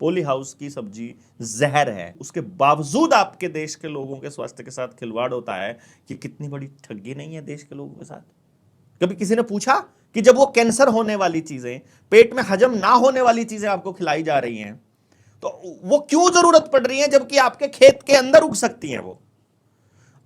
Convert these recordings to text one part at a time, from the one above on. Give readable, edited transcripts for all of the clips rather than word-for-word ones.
Poly house की सब्जी जहर है, उसके बावजूद आपके देश के लोगों के स्वास्थ्य के साथ खिलवाड़ होता है कि कितनी बड़ी ठगी नहीं है देश के लोगों के साथ। कभी किसी ने पूछा कि जब वो कैंसर होने वाली चीजें, पेट में हजम ना होने वाली चीजें आपको खिलाई जा रही हैं, तो वो क्यों जरूरत पड़ रही है, जबकि आपके खेत के अंदर उग सकती हैं वो।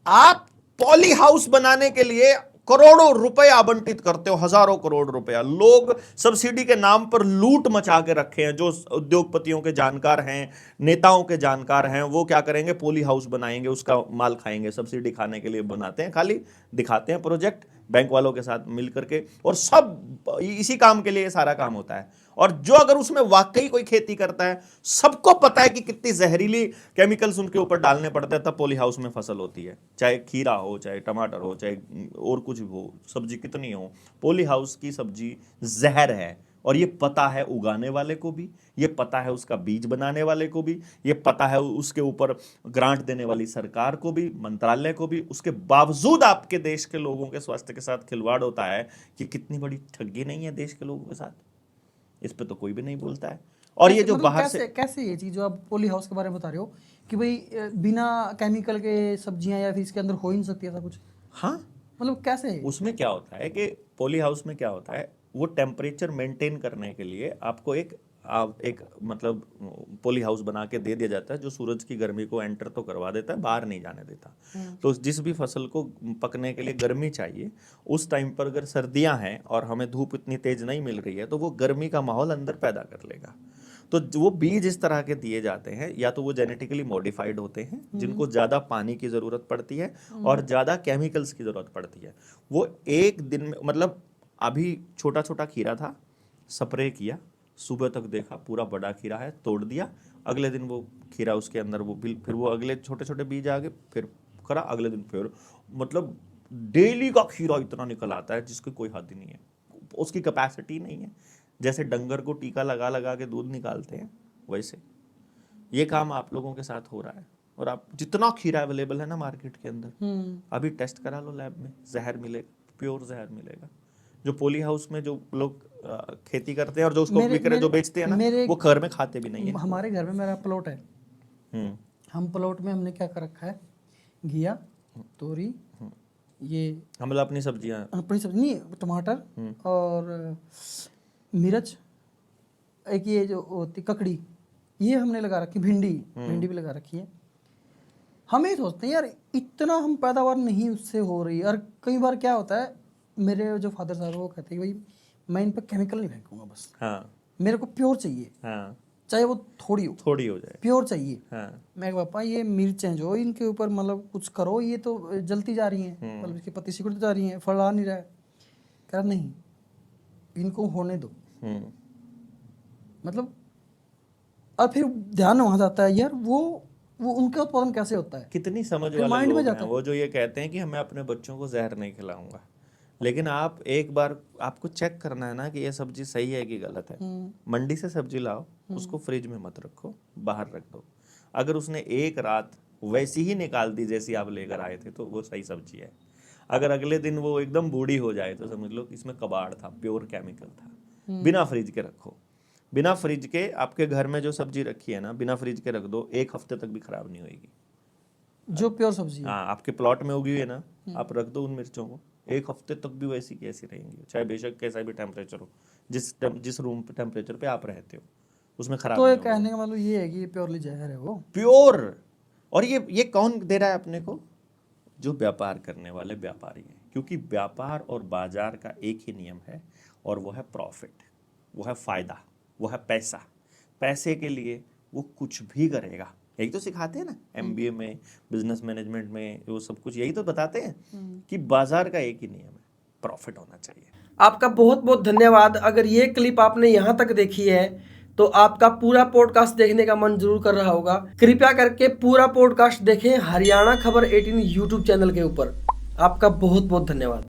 आप पॉली हाउस बनाने के लिए करोड़ों रुपए आवंटित करते हो, हजारों करोड़ रुपया। लोग सब्सिडी के नाम पर लूट मचा के रखे हैं। जो उद्योगपतियों के जानकार हैं, नेताओं के जानकार हैं, वो क्या करेंगे, पॉली हाउस बनाएंगे, उसका माल खाएंगे। सब्सिडी खाने के लिए बनाते हैं, खाली दिखाते हैं प्रोजेक्ट बैंक वालों के साथ मिलकर के, और सब इसी काम के लिए सारा काम होता है। और जो अगर उसमें वाकई कोई खेती करता है, सबको पता है कि कितनी जहरीली केमिकल्स उनके ऊपर डालने पड़ते हैं, तब पॉली हाउस में फसल होती है। चाहे खीरा हो, चाहे टमाटर हो, चाहे और कुछ हो, सब्जी कितनी हो, पॉली हाउस की सब्जी जहर है। और ये पता है उगाने वाले को भी, ये पता है उसका बीज बनाने वाले को भी, ये पता है उसके ऊपर ग्रांट देने वाली सरकार को भी, मंत्रालय को भी। उसके बावजूद आपके देश के लोगों के स्वास्थ्य के साथ खिलवाड़ होता है कि कितनी बड़ी ठगी नहीं है देश के लोगों के साथ। इस पे तो कोई भी नहीं बोलता है। और ये जो बाहर से कैसे ये चीज जो आप पॉली हाउस के बारे में बता रहे हो कि भाई बिना केमिकल के सब्जियां या फिर इसके अंदर हो ही नहीं सकती ऐसा कुछ। हाँ, मतलब कैसे है? उसमें क्या होता है कि पॉली हाउस में क्या होता है, वो टेम्परेचर मेंटेन करने के लिए आपको एक मतलब पॉली हाउस बना के दे दिया जाता है, जो सूरज की गर्मी को एंटर तो करवा देता है, बाहर नहीं जाने देता। तो जिस भी फसल को पकने के लिए गर्मी चाहिए, उस टाइम पर अगर सर्दियां हैं और हमें धूप इतनी तेज नहीं मिल रही है, तो वो गर्मी का माहौल अंदर पैदा कर लेगा। तो वो बीज इस तरह के दिए जाते हैं, या तो वो जेनेटिकली मॉडिफाइड होते हैं, जिनको ज़्यादा पानी की ज़रूरत पड़ती है और ज़्यादा केमिकल्स की ज़रूरत पड़ती है। वो एक दिन में, मतलब अभी छोटा छोटा खीरा था, स्प्रे किया, सुबह तक देखा पूरा बड़ा खीरा है, तोड़ दिया, अगले दिन वो खीरा उसके अंदर वो फिर वो अगले छोटे छोटे बीज आ गए, फिर करा, अगले दिन फिर, मतलब डेली का खीरा इतना निकल आता है जिसकी कोई हद ही नहीं है, उसकी कैपेसिटी नहीं है। जैसे डंगर को टीका लगा लगा के दूध निकालते हैं, वैसे ये काम आप लोगों के साथ हो रहा है। और आप जितना खीरा अवेलेबल है ना मार्केट के अंदर, अभी टेस्ट करा लो लैब में, जहर मिलेगा, प्योर जहर मिलेगा। जो पॉली हाउस में जो लोग खेती करते हैं और जो उसको विक्रय जो बेचते हैं ना, वो घर में खाते भी नहीं है। हमारे घर में मेरा प्लॉट है, हम प्लॉट में हमने क्या कर रखा है, घिया, तोरी, ये मतलब अपनी सब्जियां, अपनी सब्जी नहीं, टमाटर और मिर्च, एक ये जो होती ककड़ी, ये हमने लगा रखी, भिंडी भी लगा रखी है। हम ये सोचते हैं यार इतना हम पैदावार नहीं उससे हो रही है। और कई बार क्या होता है, मेरे जो फादर साहब वो कहते हैं भाई मैं इन पर केमिकल नहीं फेंकूंगा, बस हाँ, मेरे को प्योर चाहिए, हाँ, चाहे वो थोड़ी हो जाए, प्योर चाहिए। हाँ। मैं पापा ये मिर्चें जो इनके ऊपर मतलब कुछ करो, ये तो जलती जा रही हैं, मतलब इसकी पत्ती सिकुड़ती जा रही हैं, फल आ नहीं रहा है। कह रहा नहीं, इनको होने दो। मतलब और फिर ध्यान वहां जाता है यार, वो उनका उत्पादन कैसे होता है, कितनी समझ वाले लोग हैं वो जो ये कहते हैं कि मैं अपने बच्चों को जहर नहीं खिलाऊंगा। लेकिन आप एक बार आपको चेक करना है ना कि ये सब्जी सही है कि गलत है। मंडी से सब्जी लाओ, उसको फ्रिज में मत रखो, बाहर रख दो। अगर उसने एक रात वैसी ही निकाल दी जैसी आप लेकर आए थे, तो वो सही सब्जी है। अगर अगले दिन वो एकदम बूढ़ी हो जाए, तो समझ लो कि इसमें कबाड़ था, प्योर केमिकल था। बिना फ्रिज के रखो, बिना फ्रिज के आपके घर में जो सब्जी रखी है ना, बिना फ्रिज के रख दो, एक हफ्ते तक भी खराब नहीं होगी। जो प्योर सब्जी है, हाँ, आपके प्लॉट में उगी हुई है ना, आप रख दो उन मिर्चों को, एक हफ्ते तक भी वैसी की ऐसी रहेंगी, चाहे बेशक कैसा भी टेम्परेचर हो, जिस रूम पे टेम्परेचर पे आप रहते हो, उसमें खराब तो ये कहने का मतलब ये है कि प्योरली जहर है वो, प्योर। और ये कौन दे रहा है अपने को? जो व्यापार करने वाले व्यापारी हैं। क्योंकि व्यापार और बाजार का एक ही नियम है, और वो है प्रॉफिट, वो है फायदा, वो है पैसा। पैसे के लिए वो कुछ भी करेगा। यही तो सिखाते हैं ना MBA में, बिजनेस मैनेजमेंट में, वो सब कुछ यही तो बताते हैं कि बाजार का एक ही नियम है, प्रॉफिट होना चाहिए। आपका बहुत बहुत धन्यवाद। अगर ये क्लिप आपने यहाँ तक देखी है तो आपका पूरा पॉडकास्ट देखने का मन जरूर कर रहा होगा। कृपया करके पूरा पॉडकास्ट देखें हरियाणा खबर 18 यूट्यूब चैनल के ऊपर। आपका बहुत बहुत धन्यवाद।